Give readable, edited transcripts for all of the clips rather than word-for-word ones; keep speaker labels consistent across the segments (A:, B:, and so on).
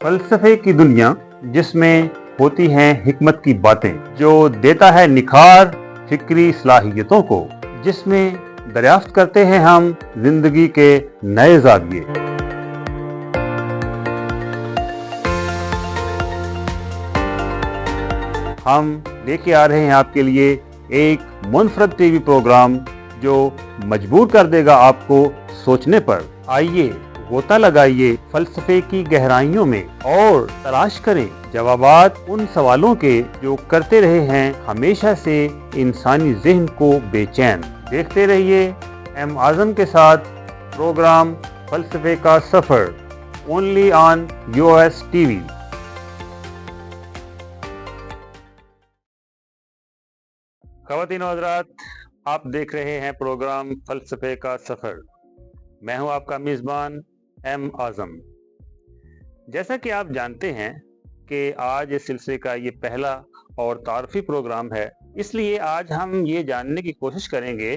A: फलसफे की दुनिया जिसमें होती हैं हिकमत की बातें, जो देता है निखार फिक्री सलाहियतों को, जिसमें दरियाफ्त करते हैं हम जिंदगी के नए ज़ाविये। हम लेके आ रहे हैं आपके लिए एक मुनफरद टीवी प्रोग्राम जो मजबूर कर देगा आपको सोचने पर। आइए गोता लगाइए फलसफे की गहराइयों में और तलाश करें जवाबात उन सवालों के जो करते रहे हैं हमेशा से इंसानी ज़हन को बेचैन। देखते रहिए एम आज़म के साथ प्रोग्राम फलसफे का सफ़र, ओनली ऑन यूएस टीवी। ख़वातीन और हज़रात, आप देख रहे हैं प्रोग्राम फलसफे का सफ़र। मैं हूं आपका मेज़बान एम आज़म। जैसा कि आप जानते हैं कि आज इस सिलसिले का ये पहला और तारफ़ी प्रोग्राम है, इसलिए आज हम ये जानने की कोशिश करेंगे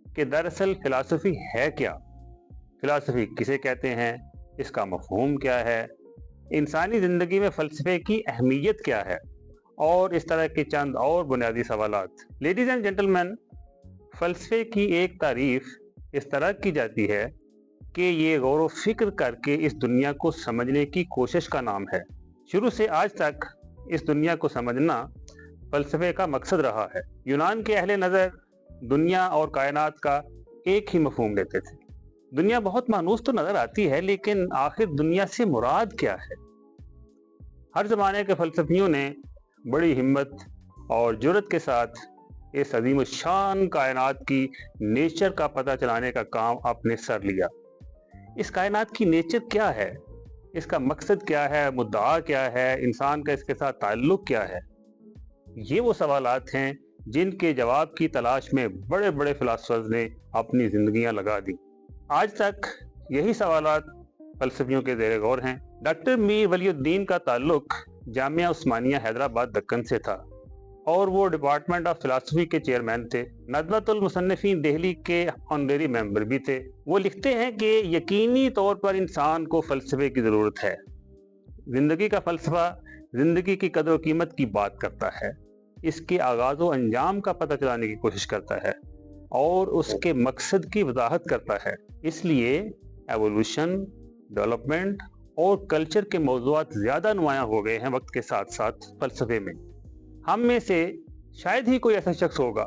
A: कि दरअसल फ़िलासफ़ी है क्या, फ़िलासफ़ी किसे कहते हैं, इसका मफ़हूम क्या है, इंसानी ज़िंदगी में फ़लसफ़े की अहमियत क्या है और इस तरह के चंद और बुनियादी सवालात। लेडीज़ एंड जेंटलमैन, फ़लसफ़े की एक तारीफ़ इस तरह की जाती है कि ये गौर व फिक्र करके इस दुनिया को समझने की कोशिश का नाम है। शुरू से आज तक इस दुनिया को समझना फ़लसफ़े का मकसद रहा है। यूनान के अहले नज़र दुनिया और कायनात का एक ही मफ़हूम लेते थे। दुनिया बहुत मानूस तो नज़र आती है, लेकिन आखिर दुनिया से मुराद क्या है? हर ज़माने के फ़लसफ़ियों ने बड़ी हिम्मत और जुर्रत के साथ इस अज़ीम शान कायनात की नेचर का पता चलाने का काम अपने सर लिया। इस कायनात की नेचर क्या है, इसका मकसद क्या है, मुद्दा क्या है, इंसान का इसके साथ ताल्लुक़ क्या है? ये वो सवालात हैं जिनके जवाब की तलाश में बड़े बड़े फ़िलासफ़र्स ने अपनी ज़िंदगियां लगा दी। आज तक यही सवालात फ़लसफ़ियों के ज़ेर गौर हैं। डॉक्टर मीर वलीउद्दीन का ताल्लुक़ जामिया उस्मानिया हैदराबाद दक्कन से था और वो डिपार्टमेंट ऑफ फ़िलासफ़ी के चेयरमैन थे। नदवतुल मुसन्निफ़ीन दिल्ली के ऑनरेरी मेंबर भी थे। वो लिखते हैं कि यकीनी तौर पर इंसान को फ़लसफ़े की ज़रूरत है। ज़िंदगी का फ़लसफ़ा ज़िंदगी की कदर व कीमत की बात करता है, इसके आगाज़ व अंजाम का पता चलाने की कोशिश करता है और उसके मकसद की वजाहत करता है। इसलिए एवोल्यूशन, डेवलपमेंट और कल्चर के मौज़ूआत ज़्यादा नुमायाँ हो गए हैं वक्त के साथ साथ फ़लसफ़े में। हम में से शायद ही कोई ऐसा शख्स होगा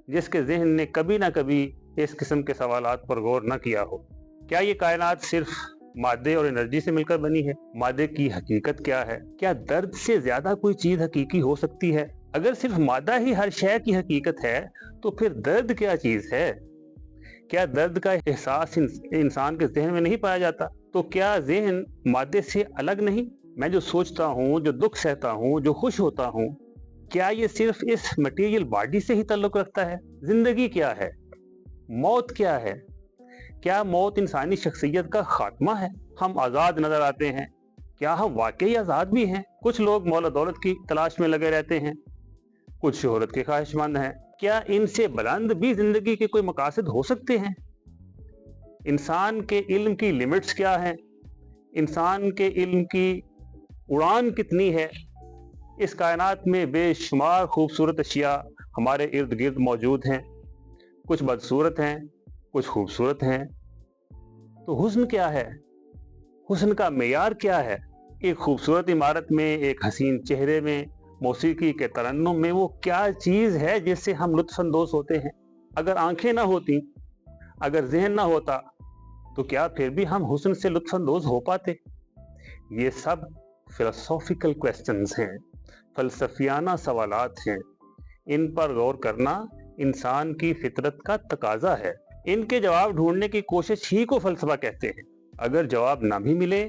A: जिसके ज़हन ने कभी ना कभी इस किस्म के सवालात पर गौर न किया हो। क्या ये कायनात सिर्फ मादे और एनर्जी से मिलकर बनी है? मादे की हकीकत क्या है? क्या दर्द से ज़्यादा कोई चीज़ हकीकी हो सकती है? अगर सिर्फ मादा ही हर शय की हकीकत है तो फिर दर्द क्या चीज़ है? क्या दर्द का एहसास इंसान के ज़हन में नहीं पाया जाता? तो क्या ज़हन मादे से अलग नहीं? मैं जो सोचता हूँ, जो दुख सहता हूँ, जो खुश होता हूँ, क्या ये सिर्फ इस मटेरियल बॉडी से ही ताल्लुक़ रखता है? ज़िंदगी क्या है? मौत क्या है? क्या मौत इंसानी शख्सियत का खात्मा है? हम आज़ाद नज़र आते हैं, क्या हम वाकई आज़ाद भी हैं? कुछ लोग मौला दौलत की तलाश में लगे रहते हैं, कुछ शोहरत के ख्वाहिशमंद हैं। क्या इनसे बुलंद भी ज़िंदगी के कोई मकासद हो सकते हैं? इंसान के इल्म की लिमिट्स क्या हैं? इंसान के इल्म की उड़ान कितनी है? इस कायनात में बेशुमार खूबसूरत अशिया हमारे इर्द गिर्द मौजूद हैं। कुछ बदसूरत हैं, कुछ खूबसूरत हैं। तो हुस्न क्या है? हुस्न का मेयार क्या है? एक खूबसूरत इमारत में, एक हसीन चेहरे में, मौसीकी के तरन्नुम में वो क्या चीज़ है जिससे हम लुत्फ़अंदोज़ होते हैं? अगर आंखें ना होती, अगर ज़हन ना होता, तो क्या फिर भी हम हुस्न से लुत्फ़अंदोज़ हो पाते? ये सब फ़िलोसॉफ़िकल क्वेश्चंस हैं, फ़लसफ़ियाना सवालात हैं। इन पर गौर करना इंसान की फितरत का तकाज़ा है। इनके जवाब ढूंढने की कोशिश ही को फ़लसफ़ा कहते हैं। अगर जवाब ना भी मिले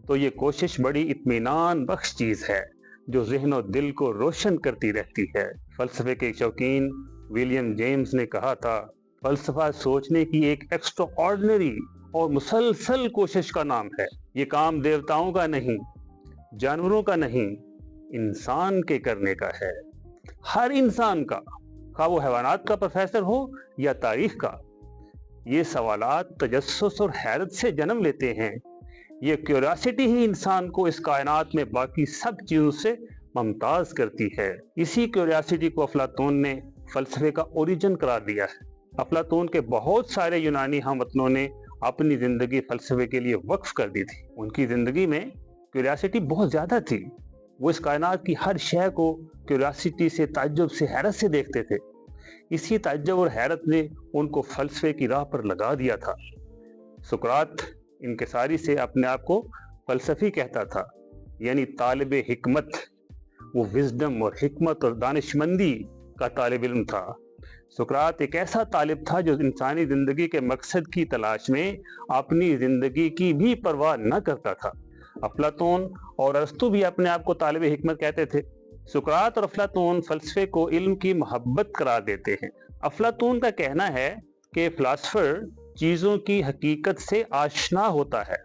A: तो ये कोशिश बड़ी इत्मीनान बख्श चीज़ है जो ज़हन और दिल को रोशन करती रहती है। फ़लसफ़े के शौकीन विलियम जेम्स ने कहा था, फ़लसफ़ा सोचने की एक एक्स्ट्राऑर्डिनरी और मुसलसल कोशिश का नाम है। ये काम देवताओं का नहीं, जानवरों का नहीं, इंसान के करने का है। हर इंसान का, खा वो हैवानात का प्रोफेसर हो या तारीख का। ये सवालात तजस्सुस और हैरत से जन्म लेते हैं, ये क्यूरियोसिटी ही इंसान को इस कायनात में बाकी सब चीज़ों से मुमताज़ करती है। इसी क्यूरियोसिटी को अफलातून ने फ़लसफ़े का ओरिजिन करार दिया है। अफलातून के बहुत सारे यूनानी हमवतनों ने अपनी ज़िंदगी फ़लसफ़े के लिए वक्फ कर दी थी। उनकी ज़िंदगी में क्यूरियोसिटी बहुत ज़्यादा थी। वो इस कायनात की हर शय को क्यूरियोसिटी से, ताज्जुब से, हैरत से देखते थे। इसी ताज्जुब और हैरत ने उनको फ़लसफ़े की राह पर लगा दिया था। सुकरात इनकिसारी से अपने आप को फ़लसफ़ी कहता था, यानी तालिब हिकमत। वो विज़डम और हिकमत और दानिशमंदी का तालिब इल्म था। सुकरात एक ऐसा तालिब था जो इंसानी ज़िंदगी के मकसद की तलाश में अपनी ज़िंदगी की भी परवाह न करता था। अफलातून और अरस्तू भी अपने आप को तालिब हिकमत कहते थे। सुकरात और अफलातून फ़लसफ़े को इल्म की मोहब्बत करार देते हैं। अफलातून का कहना है कि फ़िलासफ़र चीज़ों की हकीकत से आशना होता है।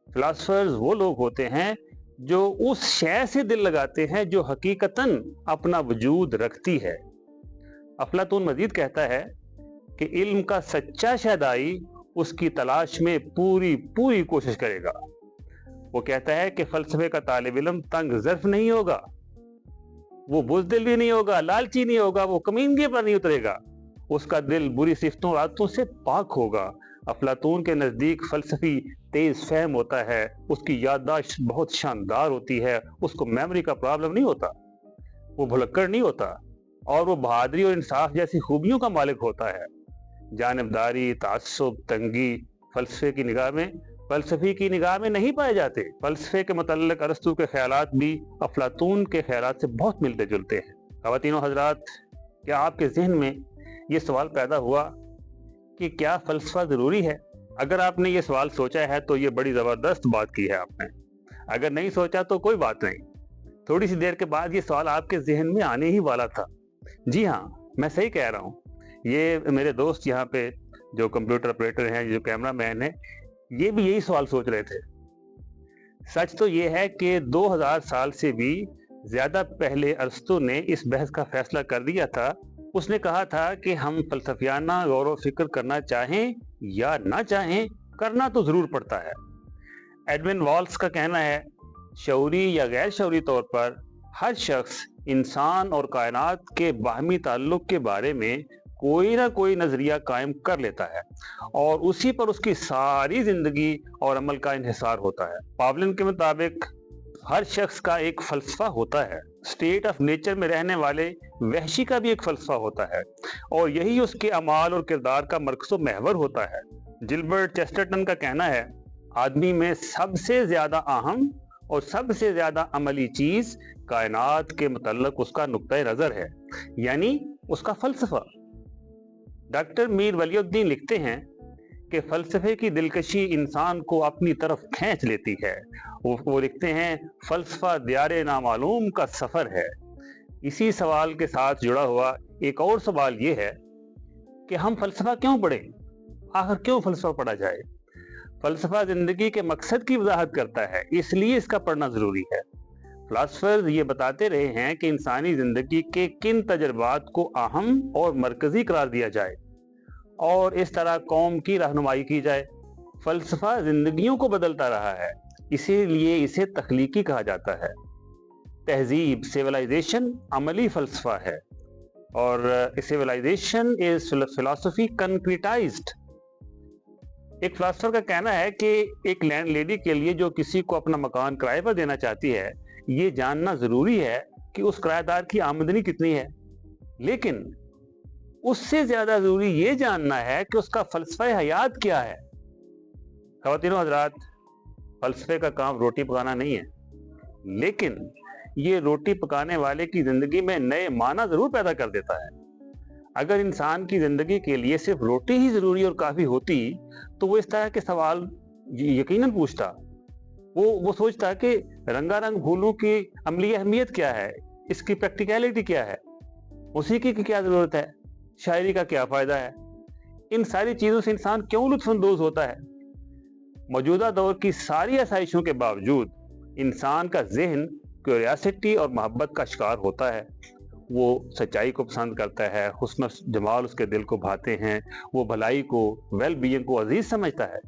A: फ़िलासफ़र्स वो लोग होते हैं जो उस शय से दिल लगाते हैं जो हकीकतन अपना वजूद रखती है। अफलातून मजीद कहता है कि इल्म का सच्चा शहदाई उसकी तलाश में पूरी कोशिश करेगा। वो कहता है कि फ़लसफ़े का तालिब इल्म तंग ज़र्फ़ नहीं होगा, वो बुज़दिल भी नहीं होगा, लालची नहीं होगा, वो कमीनगी पर नहीं उतरेगा। उसका दिल बुरी सिफ़तों और आदतों से पाक होगा। अफलातून के नज़दीक फ़लसफ़ी तेज़ फ़हम होता है, उसकी याददाश्त बहुत शानदार होती है, उसको मेमोरी का प्रॉब्लम नहीं होता, वो भुलक्कड़ नहीं होता, और वो बहादुरी और इंसाफ जैसी खूबियों का मालिक होता है। जानिबदारी, तासुब, तंगी फ़लसफ़ी की निगाह में नहीं पाए जाते। फ़लसफ़े के मुतल्लिक़ अरस्तू के ख़यालात भी अफलातून के ख़यालात से बहुत मिलते जुलते हैं। ख़वातीनो हज़रात, क्या आपके ज़हन में ये सवाल पैदा हुआ कि क्या फ़लसफ़ा ज़रूरी है? अगर आपने ये सवाल सोचा है तो ये बड़ी ज़बरदस्त बात की है आपने। अगर नहीं सोचा तो कोई बात नहीं, थोड़ी सी देर के बाद ये सवाल आपके ज़हन में आने ही वाला था। जी हाँ, मैं सही कह रहा हूँ। ये मेरे दोस्त यहाँ पे जो कंप्यूटर ऑपरेटर हैं, जो कैमरा मैन है, ये भी यही सवाल सोच रहे थे। सच तो ये है कि 2000 साल से भी ज़्यादा पहले अरस्तू ने इस बहस का फैसला कर दिया था। उसने कहा था कि हम फ़लसफ़ियाना गौर व फ़िक्र करना चाहें या ना चाहें, करना तो ज़रूर पड़ता है। एडविन वॉल्स का कहना है, शऊरी या गैर शऊरी तौर पर हर शख्स इंसान और कायनात के बाहमी ताल्लुक़ के बारे में कोई ना कोई नज़रिया कायम कर लेता है और उसी पर उसकी सारी ज़िंदगी और अमल का इन्हिसार होता है। पावलिन के मुताबिक हर शख्स का एक फ़लसफ़ा होता है। स्टेट ऑफ नेचर में रहने वाले वहशी का भी एक फ़लसफ़ा होता है और यही उसके अमाल और किरदार का मरकज़ व महवर होता है। जिल्बर्ट चेस्टरटन का कहना है, आदमी में सबसे ज़्यादा अहम और सबसे ज़्यादा अमली चीज़ कायनात के मुतल्लिक़ उसका नुक्ता नज़र है, यानी उसका फ़लसफ़ा। डॉक्टर मीर वलीउद्दीन लिखते हैं कि फ़लसफ़े की दिलकशी इंसान को अपनी तरफ खींच लेती है। वो लिखते हैं, फ़लसफ़ा दियारे नामालूम का सफ़र है। इसी सवाल के साथ जुड़ा हुआ एक और सवाल ये है कि हम फ़लसफ़ा क्यों पढ़ें? आखिर क्यों फ़लसफ़ा पढ़ा जाए? फ़लसफ़ा ज़िंदगी के मकसद की वज़ाहत करता है, इसलिए इसका पढ़ना ज़रूरी है। फ़िलासफ़र्स ये बताते रहे हैं कि इंसानी ज़िंदगी के किन तजर्बात को अहम और मरकज़ी करार दिया जाए और इस तरह कौम की रहनुमाई की जाए। फ़लसफ़ा ज़िंदगियों को बदलता रहा है, इसीलिए इसे तख्लीकी कहा जाता है। तहज़ीब, सिविलाइजेशन अमली फ़लसफ़ा है और सिविलाइजेशन इज़ फ़िलॉसफ़ी कंक्रीटाइज्ड। एक फ़िलासफ़र का कहना है कि एक लैंड लेडी के लिए जो किसी को अपना मकान किराए पर देना चाहती है, ये जानना ज़रूरी है कि उस किराएदार की आमदनी कितनी है, लेकिन उससे ज़्यादा ज़रूरी ये जानना है कि उसका फ़लसफ़ा हयात क्या है। ख़वातीनो हज़रात, फ़लसफ़े का काम रोटी पकाना नहीं है, लेकिन ये रोटी पकाने वाले की ज़िंदगी में नए माना ज़रूर पैदा कर देता है। अगर इंसान की ज़िंदगी के लिए सिर्फ रोटी ही ज़रूरी और काफ़ी होती तो वो इस तरह के सवाल यकीनन पूछता। वो सोचता कि रंगारंग फूलों की अमली अहमियत क्या है, इसकी प्रैक्टिकलिटी क्या है, मौसीकी की क्या ज़रूरत है, शायरी का क्या फ़ायदा है। इन सारी चीज़ों से इंसान क्यों लुत्फ़अंदोज़ होता है? मौजूदा दौर की सारी आसाइशों के बावजूद इंसान का ज़हन क्यूरियोसिटी और मोहब्बत का शिकार होता है। वो सच्चाई को पसंद करता है, हुस्न जमाल उसके दिल को भाते हैं, वो भलाई को, वेल बीइंग को अजीज समझता है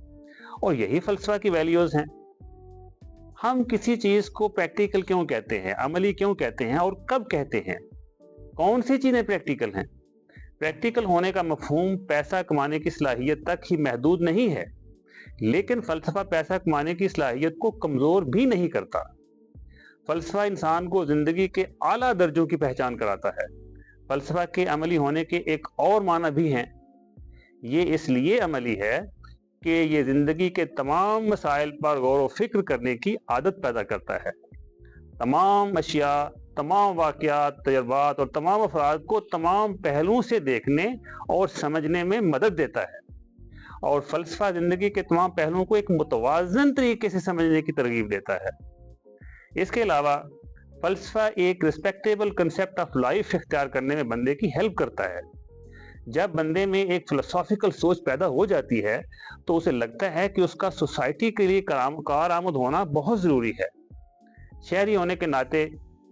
A: और यही फ़लसफ़ा की वैल्यूज़ हैं। हम किसी चीज को प्रैक्टिकल क्यों कहते हैं, अमली क्यों कहते हैं और कब कहते हैं? कौन सी चीजें प्रैक्टिकल हैं? प्रैक्टिकल होने का मफहूम पैसा कमाने की सलाहियत तक ही महदूद नहीं है, लेकिन फलसफा पैसा कमाने की सलाहियत को कमजोर भी नहीं करता। फलसफा इंसान को जिंदगी के आला दर्जों की पहचान कराता है। फलसफा के अमली होने के एक और माना भी हैं। ये इसलिए अमली है कि ये जिंदगी के तमाम मसाइल पर गौर व फिक्र करने की आदत पैदा करता है। तमाम अशिया, तमाम वाक़यात, तजर्बात और तमाम अफराद को तमाम पहलुओं से देखने और समझने में मदद देता है। और फ़लसफ़ा ज़िंदगी के तमाम पहलुओं को एक मुतवाज़न तरीके से समझने की तरगीब देता है। इसके अलावा फ़लसफ़ा एक रिस्पेक्टेबल कंसेप्ट ऑफ लाइफ इख्तियार करने में बंदे की हेल्प करता है। जब बंदे में एक फिलोसॉफिकल सोच पैदा हो जाती है तो उसे लगता है कि उसका सोसाइटी के लिए कारआमद होना बहुत ज़रूरी है। शहरी होने के नाते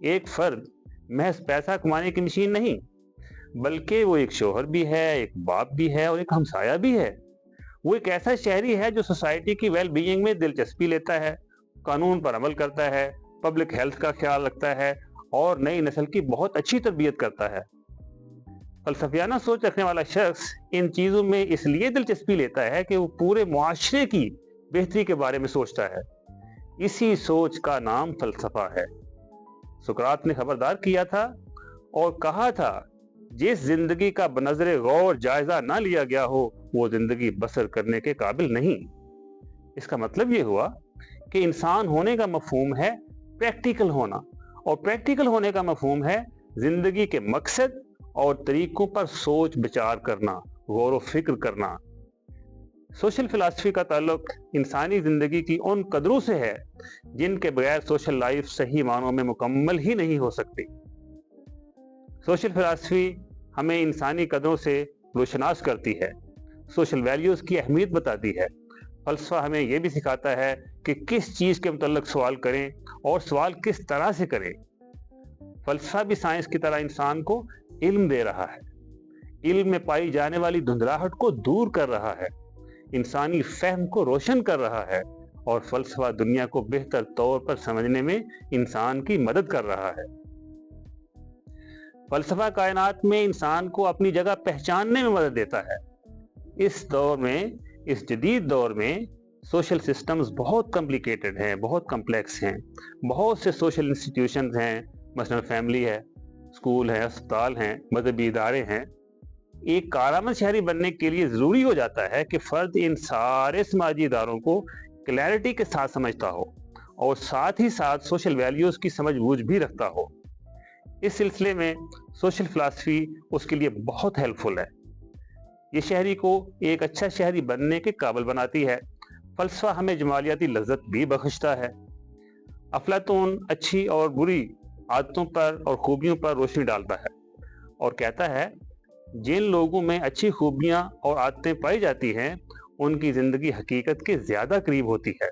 A: एक फ़र्द महज पैसा कमाने की मशीन नहीं, बल्कि वो एक शोहर भी है, एक बाप भी है और एक हमसाया भी है। वो एक ऐसा शहरी है जो सोसाइटी की वेल बीइंग में दिलचस्पी लेता है, कानून पर अमल करता है, पब्लिक हेल्थ का ख्याल रखता है और नई नस्ल की बहुत अच्छी तरबियत करता है। फलसफियाना सोच रखने वाला शख्स इन चीज़ों में इसलिए दिलचस्पी लेता है कि वो पूरे मुआशरे की बेहतरी के बारे में सोचता है। इसी सोच का नाम फलसफा है। सुकरात ने खबरदार किया था और कहा था, जिस जिंदगी का बनज़रे गौर जायजा ना लिया गया हो वो जिंदगी बसर करने के काबिल नहीं। इसका मतलब ये हुआ कि इंसान होने का मफहूम है प्रैक्टिकल होना, और प्रैक्टिकल होने का मफहूम है जिंदगी के मकसद और तरीकों पर सोच विचार करना, गौर व फिक्र करना। सोशल फिलासफी का ताल्लुक इंसानी जिंदगी की उन कदरों से है जिनके बगैर सोशल लाइफ सही मानों में मुकम्मल ही नहीं हो सकती। सोशल फिलासफी हमें इंसानी कदरों से रोशनास करती है, सोशल वैल्यूज़ की अहमियत बताती है। फलसफा हमें यह भी सिखाता है कि किस चीज़ के मुतल्लिक़ सवाल करें और सवाल किस तरह से करें। फलसफा भी साइंस की तरह इंसान को इल्म दे रहा है, इल्म में पाई जाने वाली धुंधलाहट को दूर कर रहा है, इंसानी फहम को रोशन कर रहा है और फलसफा दुनिया को बेहतर तौर पर समझने में इंसान की मदद कर रहा है। फलसफा कायनात में इंसान को अपनी जगह पहचानने में मदद देता है। इस दौर में, इस जदीद दौर में सोशल सिस्टम्स बहुत कॉम्प्लिकेटेड हैं, बहुत कम्प्लेक्स हैं। बहुत से सोशल इंस्टीट्यूशंस हैं, मसलन फैमिली है, स्कूल है, अस्पताल हैं, मजहबी इदारे हैं। एक कारआमद शहरी बनने के लिए ज़रूरी हो जाता है कि फ़र्द इन सारे समाजी इदारों को क्लैरिटी के साथ समझता हो और साथ ही साथ सोशल वैल्यूज़ की समझ बूझ भी रखता हो। इस सिलसिले में सोशल फ़िलासफ़ी उसके लिए बहुत हेल्पफुल है। ये शहरी को एक अच्छा शहरी बनने के काबिल बनाती है। फ़लसफ़ा हमें जमालियाती लज़्ज़त भी बख्शता है। अफलातून अच्छी और बुरी आदतों पर और खूबियों पर रोशनी डालता है और कहता है, जिन लोगों में अच्छी खूबियाँ और आदतें पाई जाती हैं उनकी ज़िंदगी हकीकत के ज़्यादा करीब होती है।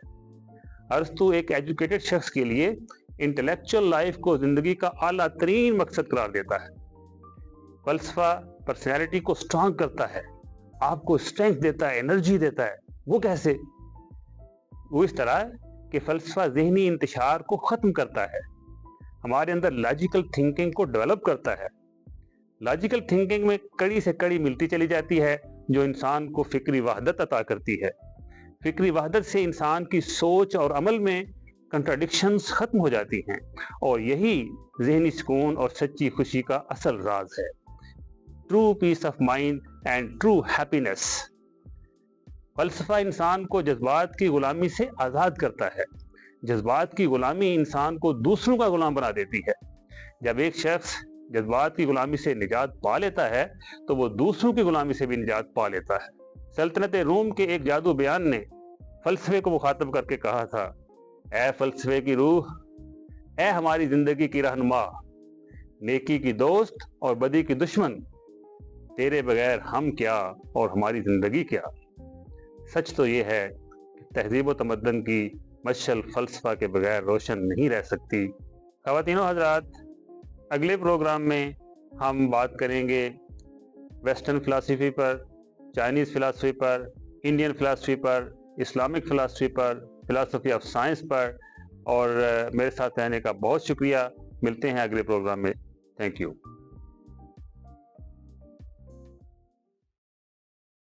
A: अरस्तू एक एजुकेटेड शख्स के लिए इंटेलेक्चुअल लाइफ को ज़िंदगी का आला तरीन मकसद करार देता है। फ़लसफ़ा पर्सनैलिटी को स्ट्रांग करता है, आपको स्ट्रेंथ देता है, एनर्जी देता है। वो कैसे? वो इस तरह कि फ़लसफ़ा ज़हनी इंतशार को ख़त्म करता है, हमारे अंदर लॉजिकल थिंकिंग को डेवलप करता है। लॉजिकल थिंकिंग में कड़ी से कड़ी मिलती चली जाती है जो इंसान को फ़िक्री वहदत अता करती है। फ़िक्री वहदत से इंसान की सोच और अमल में कंट्राडिक्शंस ख़त्म हो जाती हैं और यही ज़हनी सुकून और सच्ची खुशी का असल राज है। True peace of mind and true happiness. फ़लसफ़ा इंसान को जज्बात की ग़ुलामी से आज़ाद करता है। जज्बात की ग़ुलामी इंसान को दूसरों का ग़ुलाम बना देती है। जब एक शख्स जज्बात की ग़ुलामी से निजात पा लेता है तो वो दूसरों की ग़ुलामी से भी निजात पा लेता है। सल्तनत रूम के एक जादू बयान ने फ़लसफ़े को मुखातब करके कहा था, ऐ फ़लसफ़े की रूह, ऐ हमारी ज़िंदगी की रहनुमा, नेकी की दोस्त और बदी की दुश्मन, तेरे बगैर हम क्या और हमारी ज़िंदगी क्या। सच तो ये है कि तहज़ीब व तमद्दन की मशअल फ़लसफ़ा के बगैर रोशन नहीं रह सकती। ख़वातीनो हज़रात, अगले प्रोग्राम में हम बात करेंगे वेस्टर्न फ़िलासफ़ी पर, चाइनीज़ फ़िलासफ़ी पर, इंडियन फ़िलासफ़ी पर, इस्लामिक फ़िलासफ़ी पर, फ़िलासफ़ी ऑफ साइंस पर اور میرے ساتھ رہنے کا بہت شکریہ. ملتے ہیں اگلے پروگرام میں. Thank you.